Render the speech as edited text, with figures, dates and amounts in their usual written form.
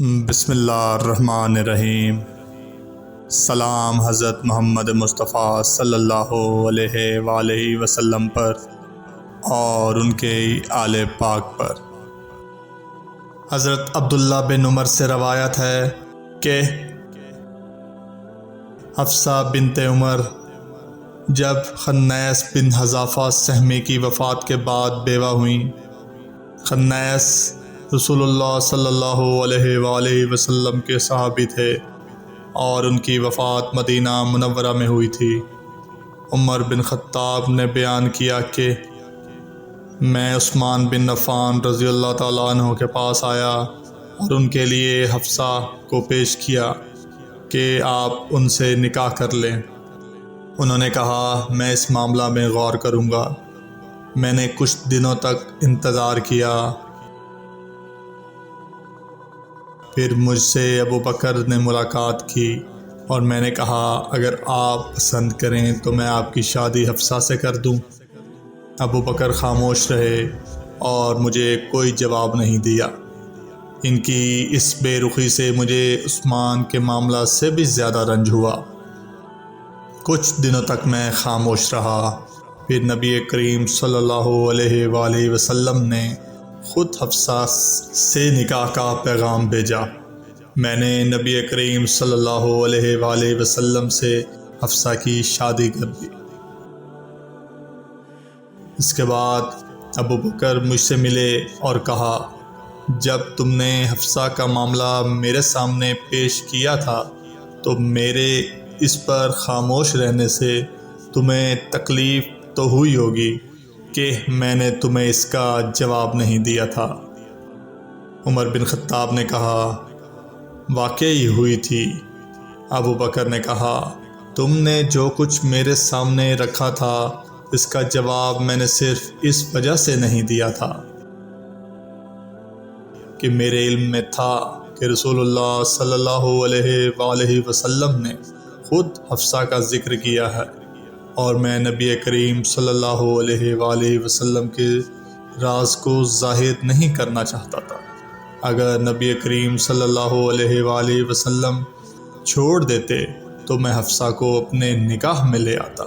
بسم اللہ الرحمن الرحیم۔ سلام حضرت محمد مصطفیٰ صلی اللہ علیہ وآلہ وسلم پر اور ان کے آل پاک پر۔ حضرت عبداللہ بن عمر سے روایت ہے کہ حفصہ بنت عمر جب خنیس بن حذافہ سہمی کی وفات کے بعد بیوہ ہوئیں۔ خنیس رسول اللہ صلی اللہ علیہ وآلہ وسلم کے صحابی تھے اور ان کی وفات مدینہ منورہ میں ہوئی تھی۔ عمر بن خطاب نے بیان کیا کہ میں عثمان بن عفان رضی اللہ تعالیٰ عنہ کے پاس آیا اور ان کے لیے حفصہ کو پیش کیا کہ آپ ان سے نکاح کر لیں۔ انہوں نے کہا میں اس معاملہ میں غور کروں گا۔ میں نے کچھ دنوں تک انتظار کیا، پھر مجھ سے ابو بکر نے ملاقات کی اور میں نے کہا اگر آپ پسند کریں تو میں آپ کی شادی حفصہ سے کر دوں۔ ابو بکر خاموش رہے اور مجھے کوئی جواب نہیں دیا۔ ان کی اس بے رخی سے مجھے عثمان کے معاملہ سے بھی زیادہ رنج ہوا۔ کچھ دنوں تک میں خاموش رہا، پھر نبی کریم صلی اللہ علیہ وآلہ وسلم نے خود حفصہ سے نکاح کا پیغام بھیجا۔ میں نے نبی کریم صلی اللہ علیہ وآلہ وسلم سے حفصہ کی شادی کر دی۔ اس کے بعد ابو بکر مجھ سے ملے اور کہا جب تم نے حفصہ کا معاملہ میرے سامنے پیش کیا تھا تو میرے اس پر خاموش رہنے سے تمہیں تکلیف تو ہوئی ہوگی کہ میں نے تمہیں اس کا جواب نہیں دیا تھا۔ عمر بن خطاب نے کہا واقعی ہوئی تھی۔ ابو بکر نے کہا تم نے جو کچھ میرے سامنے رکھا تھا اس کا جواب میں نے صرف اس وجہ سے نہیں دیا تھا کہ میرے علم میں تھا کہ رسول اللہ صلی اللہ علیہ وآلہ وسلم نے خود حفصہ کا ذکر کیا ہے اور میں نبی کریم صلی اللہ علیہ وآلہ وسلم کے راز کو ظاہر نہیں کرنا چاہتا تھا۔ اگر نبی کریم صلی اللہ علیہ وآلہ وسلم چھوڑ دیتے تو میں حفصہ کو اپنے نکاح میں لے آتا۔